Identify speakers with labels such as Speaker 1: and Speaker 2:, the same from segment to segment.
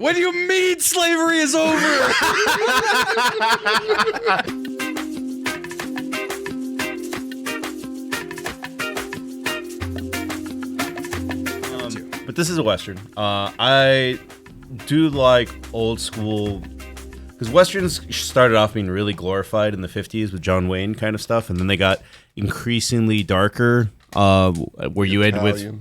Speaker 1: What do you mean slavery is over?
Speaker 2: But this is a Western. I do like old school, because Westerns started off being really glorified in the 50s with John Wayne kind of stuff, and then they got increasingly darker, where you end with...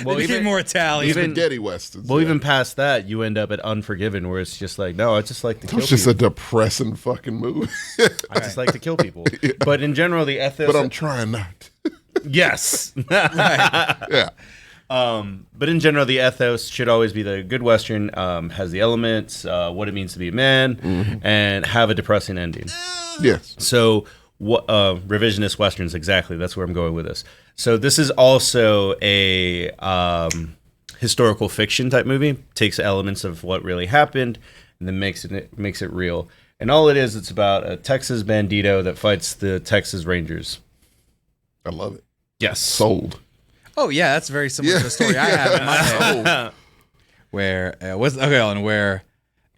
Speaker 1: Well, even more Italian.
Speaker 3: Even spaghetti westerns.
Speaker 2: Well, even past that, you end up at Unforgiven, where it's just like, no, I just like to kill
Speaker 3: It's just a
Speaker 2: people.
Speaker 3: depressing fucking movie.
Speaker 2: I just like to kill people. Yeah. But in general, the ethos...
Speaker 3: But I'm trying not.
Speaker 2: Yes.
Speaker 3: Yeah.
Speaker 2: But in general, the ethos should always be the good Western, has the elements, what it means to be a man, and have a depressing ending.
Speaker 3: Yes.
Speaker 2: So, revisionist Westerns, exactly. That's where I'm going with this. So this is also a historical fiction type movie. Takes elements of what really happened and then makes it real. And all it is, it's about a Texas bandito that fights the Texas Rangers.
Speaker 3: I love it.
Speaker 2: Yes.
Speaker 3: Sold.
Speaker 1: Oh yeah, that's very similar to the story I have in my head.
Speaker 3: Sold.
Speaker 1: Where where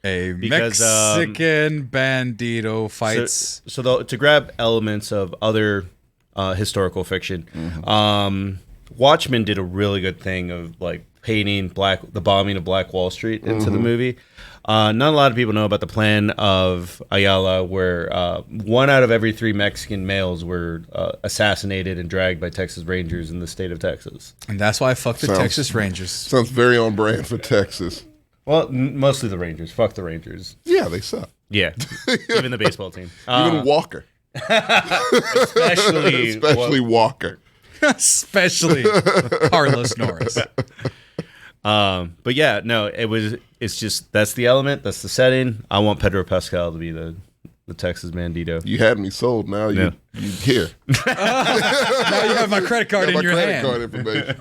Speaker 1: a Mexican bandito fights.
Speaker 2: So to grab elements of other historical fiction, Watchmen did a really good thing of like painting the bombing of Black Wall Street into the movie. Not a lot of people know about the plan of Ayala, where 1 out of every 3 Mexican males were assassinated and dragged by Texas Rangers in the state of Texas.
Speaker 1: And that's why I fuck the Texas Rangers.
Speaker 3: Sounds very on brand for Texas.
Speaker 2: Well, mostly the Rangers. Fuck the Rangers.
Speaker 3: Yeah, they suck.
Speaker 2: Yeah, even the baseball team.
Speaker 3: Even Walker.
Speaker 2: Especially
Speaker 3: Walker.
Speaker 1: Especially Carlos Norris.
Speaker 2: But yeah, no, it's just, that's the element, that's the setting. I want Pedro Pascal to be the Texas bandito.
Speaker 3: You had me sold. Now you here.
Speaker 1: Now you have my credit card in your hand.
Speaker 3: Card information.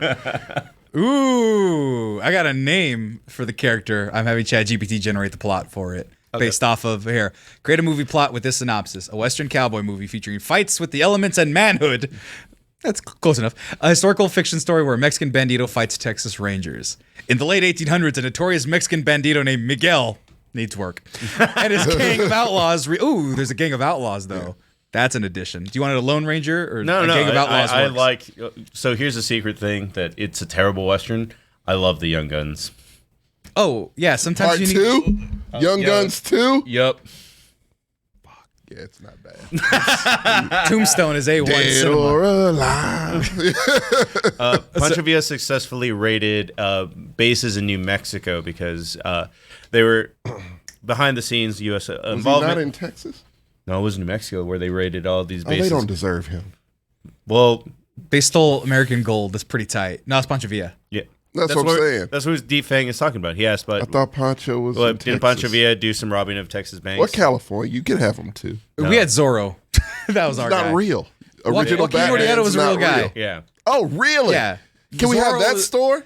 Speaker 1: Ooh, I got a name for the character. I'm having ChatGPT generate the plot for it. Okay. Based off of here. Create a movie plot with this synopsis. A Western cowboy movie featuring fights with the elements and manhood. That's close enough. A historical fiction story where a Mexican bandito fights Texas Rangers. In the late 1800s, a notorious Mexican bandito named Miguel needs work. And his gang of outlaws... Ooh, there's a gang of outlaws, though. Yeah. That's an addition. Do you want it a Lone Ranger or
Speaker 2: no,
Speaker 1: gang of outlaws?
Speaker 2: I like... So here's a secret thing, that it's a terrible Western. I love the Young Guns.
Speaker 1: Oh, yeah. Sometimes
Speaker 3: Part
Speaker 1: you need...
Speaker 3: 2? Young Guns 2?
Speaker 2: Yep.
Speaker 3: Yeah, it's not bad.
Speaker 1: Tombstone is A1
Speaker 3: Dead
Speaker 1: cinema.
Speaker 3: or alive.
Speaker 2: Pancho Villa successfully raided bases in New Mexico because they were behind the scenes U.S. involvement.
Speaker 3: Was he not in Texas?
Speaker 2: No, it was New Mexico where they raided all these bases.
Speaker 3: They don't deserve him.
Speaker 2: Well,
Speaker 1: they stole American gold. That's pretty tight. No, it's Pancho Villa.
Speaker 2: Yeah.
Speaker 3: That's what I'm saying.
Speaker 2: That's what Deep Fang is talking about. He asked, but
Speaker 3: I thought Pancho was in Texas.
Speaker 2: Didn't Pancho Villa do some robbing of Texas banks?
Speaker 3: Or California. You could have him too.
Speaker 1: No. We had Zorro. That was our guy.
Speaker 3: Not real. Original
Speaker 1: Joaquin Murrieta was a real guy.
Speaker 2: Yeah.
Speaker 3: Oh, really?
Speaker 1: Yeah.
Speaker 3: Can we have that store?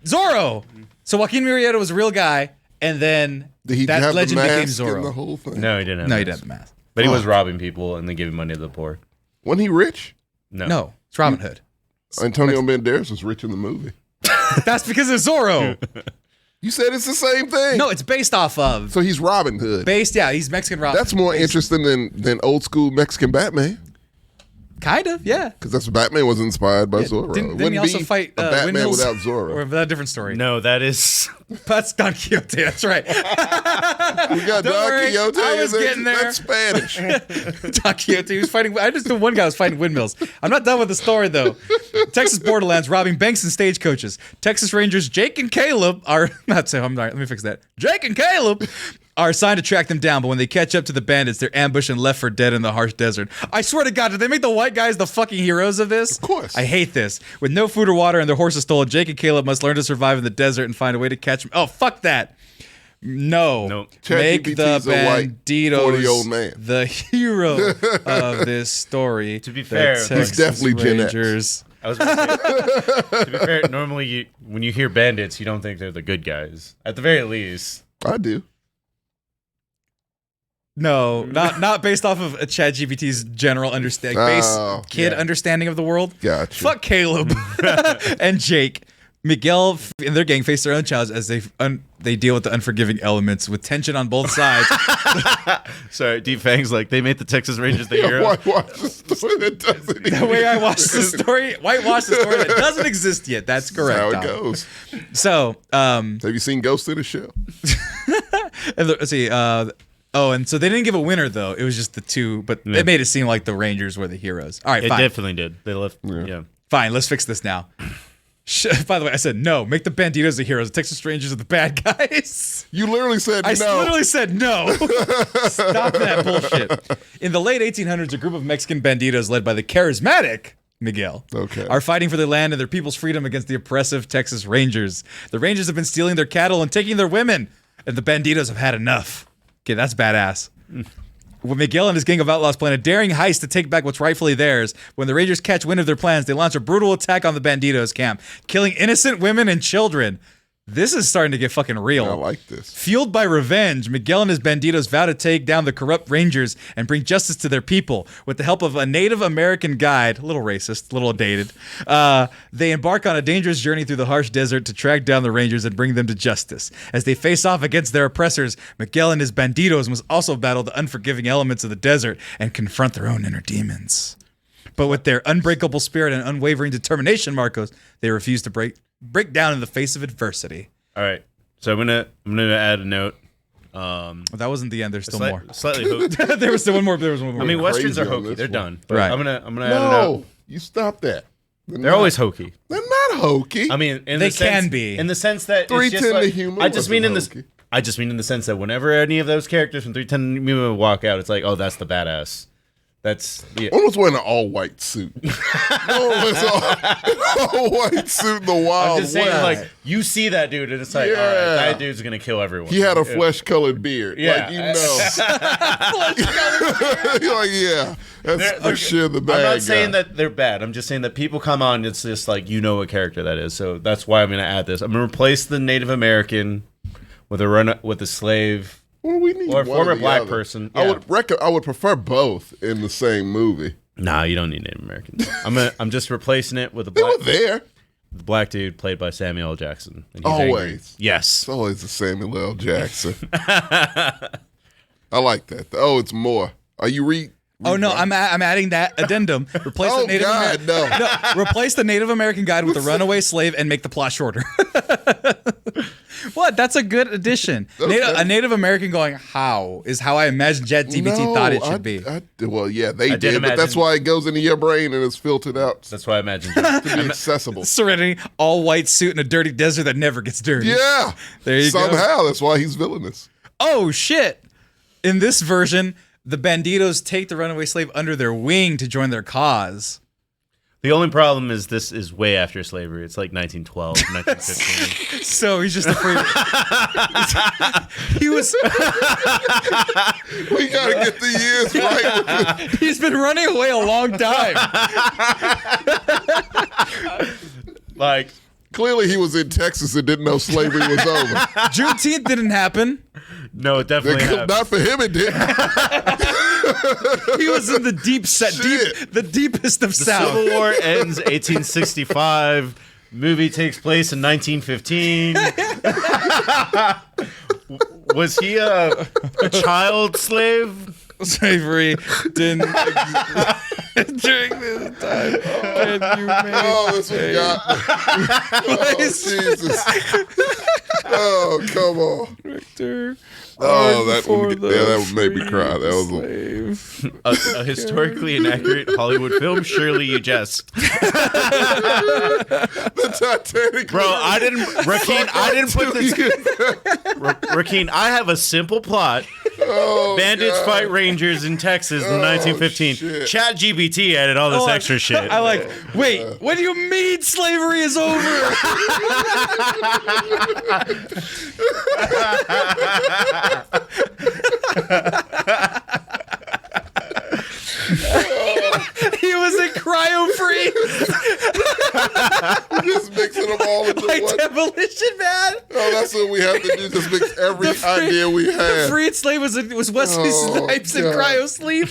Speaker 1: Zorro. So Joaquin Murrieta was a real guy, and then that legend became Zorro.
Speaker 3: And the whole thing?
Speaker 2: No, he didn't have
Speaker 1: he didn't have the mask.
Speaker 2: But he was robbing people and then giving money to the poor.
Speaker 3: Wasn't he rich?
Speaker 1: No. It's Robin Hood.
Speaker 3: Antonio Banderas was rich in the movie.
Speaker 1: That's because of Zorro.
Speaker 3: You said it's the same thing.
Speaker 1: No, it's based off of.
Speaker 3: So he's Robin Hood.
Speaker 1: He's Mexican Robin.
Speaker 3: That's more interesting than old school Mexican Batman.
Speaker 1: Kind of, yeah.
Speaker 3: Because that's Batman was inspired by Zorro.
Speaker 1: Didn't he also fight
Speaker 3: a Batman
Speaker 1: windmills?
Speaker 3: without Zorro?
Speaker 1: Or that different story?
Speaker 2: No, that's
Speaker 1: Don Quixote. That's right.
Speaker 3: We got Don Quixote.
Speaker 1: I was getting there.
Speaker 3: That's Spanish.
Speaker 1: Don Quixote. He was fighting. I just knew one guy was fighting windmills. I'm not done with the story though. Texas borderlands robbing banks and stagecoaches. Texas Rangers Jake and Caleb are not. So I'm sorry. Let me fix that. Jake and Caleb are assigned to track them down, but when they catch up to the bandits, they're ambushed and left for dead in the harsh desert. I swear to God, did they make the white guys the fucking heroes of this?
Speaker 3: Of course.
Speaker 1: I hate this. With no food or water and their horses stolen, Jake and Caleb must learn to survive in the desert and find a way to catch them. Oh, fuck that. No.
Speaker 2: Nope.
Speaker 1: Make the banditos
Speaker 3: 40-year-old man.
Speaker 1: the hero of this story.
Speaker 2: To be fair,
Speaker 3: he's definitely Gen X.
Speaker 1: Rangers.
Speaker 2: I was going to say, to be fair, normally when you hear bandits, you don't think they're the good guys. At the very least.
Speaker 3: I do.
Speaker 1: No, not based off of ChatGPT's general understanding, understanding of the world.
Speaker 3: Gotcha.
Speaker 1: Fuck Caleb and Jake. Miguel and their gang face their own challenge as they deal with the unforgiving elements with tension on both sides.
Speaker 2: Sorry, Deep Fang's like, they made the Texas Rangers the hero.
Speaker 3: Whitewash the story that doesn't
Speaker 1: The way I watched the story, whitewash the story that doesn't exist yet. That's correct.
Speaker 3: That's how it
Speaker 1: Dom.
Speaker 3: goes.
Speaker 1: So,
Speaker 3: Have you seen Ghost in the Shell?
Speaker 1: let's see. And so they didn't give a winner though. It was just the two, but it made it seem like the Rangers were the heroes. All right,
Speaker 2: It
Speaker 1: fine.
Speaker 2: definitely did. They left. Yeah.
Speaker 1: Fine, let's fix this now. By the way, I said no. Make the Banditos the heroes. The Texas Rangers are the bad guys.
Speaker 3: You literally said
Speaker 1: I
Speaker 3: no.
Speaker 1: literally said no. Stop that bullshit. In the late 1800s, a group of Mexican banditos led by the charismatic Miguel are fighting for their land and their people's freedom against the oppressive Texas Rangers. The Rangers have been stealing their cattle and taking their women, and the banditos have had enough. Okay, that's badass. When Miguel and his gang of outlaws plan a daring heist to take back what's rightfully theirs, when the Rangers catch wind of their plans, they launch a brutal attack on the Banditos camp, killing innocent women and children. This is starting to get fucking real.
Speaker 3: I like this.
Speaker 1: Fueled by revenge, Miguel and his banditos vow to take down the corrupt Rangers and bring justice to their people. With the help of a Native American guide, a little racist, a little dated, they embark on a dangerous journey through the harsh desert to track down the Rangers and bring them to justice. As they face off against their oppressors, Miguel and his banditos must also battle the unforgiving elements of the desert and confront their own inner demons. But with their unbreakable spirit and unwavering determination, Marcos, they refuse to break down in the face of adversity.
Speaker 2: All right. So I'm gonna add a note.
Speaker 1: Well, that wasn't the end. There's still more.
Speaker 2: Slightly hooked.
Speaker 1: There was still one more. There was one more.
Speaker 2: I mean, westerns are
Speaker 3: Crazy on
Speaker 2: hokey.
Speaker 3: this
Speaker 2: They're
Speaker 3: one.
Speaker 2: done. But
Speaker 1: Right.
Speaker 2: I'm gonna add a
Speaker 3: No,
Speaker 2: note.
Speaker 3: you stop that.
Speaker 2: They're always hokey.
Speaker 3: They're not hokey.
Speaker 2: I mean, in
Speaker 1: They
Speaker 2: the sense,
Speaker 1: can be.
Speaker 2: in the sense that it's
Speaker 3: 310
Speaker 2: just like,
Speaker 3: to Human
Speaker 2: I just mean in
Speaker 3: wasn't
Speaker 2: this.
Speaker 3: hokey.
Speaker 2: I just mean in the sense that whenever any of those characters from 310 to Human walk out, it's like, oh, that's the badass. That's the.
Speaker 3: One was wearing an all-white suit. One was all-white suit in the Wild
Speaker 2: I'm just saying,
Speaker 3: West.
Speaker 2: like, you see that dude, and it's like, all right,
Speaker 3: Yeah.
Speaker 2: that dude's gonna kill everyone.
Speaker 3: He had a flesh-colored beard.
Speaker 2: Yeah.
Speaker 3: Like, you know. You're like, yeah, that's for sure the bad
Speaker 2: I'm not
Speaker 3: guy.
Speaker 2: saying that they're bad. I'm just saying that people come on, it's just like, you know what character that is. So that's why I'm gonna add this. I'm gonna replace the Native American with a slave.
Speaker 3: Well, we need
Speaker 2: Or a
Speaker 3: one
Speaker 2: former
Speaker 3: the
Speaker 2: black
Speaker 3: other.
Speaker 2: person,
Speaker 3: I
Speaker 2: yeah.
Speaker 3: would prefer both in the same movie.
Speaker 2: Nah, you don't need Native Americans. I'm just replacing it with a
Speaker 3: They
Speaker 2: black.
Speaker 3: were there.
Speaker 2: The black dude played by Samuel L. Jackson. And he's
Speaker 3: Always.
Speaker 2: angry. Yes.
Speaker 3: It's always the Samuel L. Jackson. I like that. Oh, it's more. Are you
Speaker 1: Oh no, I'm adding that addendum. Replace
Speaker 3: Oh,
Speaker 1: the Native
Speaker 3: God,
Speaker 1: American. No, replace the Native American guide with the runaway slave and make the plot shorter. What? That's a good addition.
Speaker 3: Okay.
Speaker 1: A Native American going how is how I imagine ChatGPT thought it should be.
Speaker 3: Well, yeah, they
Speaker 2: did
Speaker 3: did, but that's
Speaker 2: imagine-
Speaker 3: why it goes into your brain and it's filtered out
Speaker 2: That's why I imagine.
Speaker 3: to be accessible.
Speaker 1: Serenity, all white suit in a dirty desert that never gets dirty.
Speaker 3: Yeah.
Speaker 1: There you go.
Speaker 3: Somehow, that's why he's villainous.
Speaker 1: Oh shit! In this version, the banditos take the runaway slave under their wing to join their cause.
Speaker 2: The only problem is this is way after slavery. It's like 1912, 1915.
Speaker 1: So he's just afraid. He was.
Speaker 3: We gotta get the years right.
Speaker 1: He's been running away a long time.
Speaker 2: Like,
Speaker 3: Clearly, he was in Texas and didn't know slavery was over.
Speaker 1: Juneteenth didn't happen.
Speaker 2: no, it definitely happened.
Speaker 3: Not for him, it didn't.
Speaker 1: He was in the the deepest of South.
Speaker 2: Civil War ends 1865. Movie takes place in 1915. Was he a child slave?
Speaker 1: Slavery didn't exist during this time. Can you make
Speaker 3: Oh, this one got me. Oh, Jesus. Oh, come on.
Speaker 1: Victor?
Speaker 3: Oh, that made me cry. That was
Speaker 2: A historically inaccurate Hollywood film? Surely you jest.
Speaker 3: the Titanic.
Speaker 2: Bro, I didn't put this. Rakeen, I have a simple plot.
Speaker 3: Oh,
Speaker 2: Bandits
Speaker 3: God.
Speaker 2: fight Rangers in Texas in 1915.
Speaker 3: shit.
Speaker 2: ChatGPT added all this extra shit.
Speaker 1: I like, wait, what do you mean slavery is over? He was in cryo freeze,
Speaker 3: Just mixing them all into
Speaker 1: like
Speaker 3: one.
Speaker 1: Demolition Man.
Speaker 3: Oh, that's what we have to do. Just mix every
Speaker 1: The free-
Speaker 3: idea we
Speaker 1: The
Speaker 3: have.
Speaker 1: freed slave was Wesley
Speaker 3: Oh,
Speaker 1: Snipes in
Speaker 3: God.
Speaker 1: cryo sleep.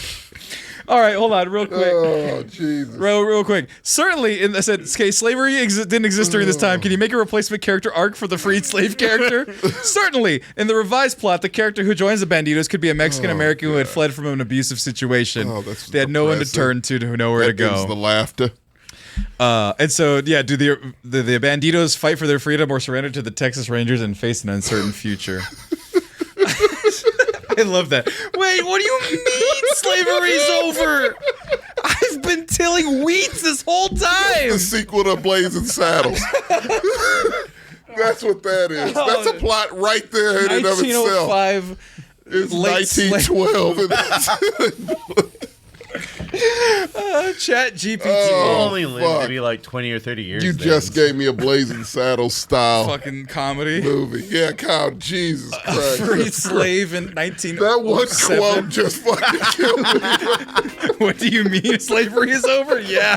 Speaker 1: All right, hold on, real quick.
Speaker 3: Oh, Jesus.
Speaker 1: Real quick. Certainly, I said, okay, slavery didn't exist during this time. Can you make a replacement character arc for the freed slave character? Certainly. In the revised plot, the character who joins the Banditos could be a Mexican American who had fled from an abusive situation. They had no one to turn to know where to go.
Speaker 3: The laughter.
Speaker 1: And so, yeah, do the Banditos fight for their freedom or surrender to the Texas Rangers and face an uncertain future? I love that. Wait, what do you mean slavery's over? I've been tilling weeds this whole time.
Speaker 3: The sequel to Blazing Saddles. That's what that is. That's a plot right there in and of itself.
Speaker 1: 1905.
Speaker 3: It's 1912.
Speaker 1: Chat GPT.
Speaker 2: Only lived maybe like 20 or 30 years.
Speaker 3: You just gave me a Blazing Saddles style
Speaker 1: Fucking comedy.
Speaker 3: movie. Yeah, Kyle, Jesus Christ.
Speaker 1: Freed slave in 1907.
Speaker 3: That one quote just fucking killed me.
Speaker 1: What do you mean slavery is over? Yeah.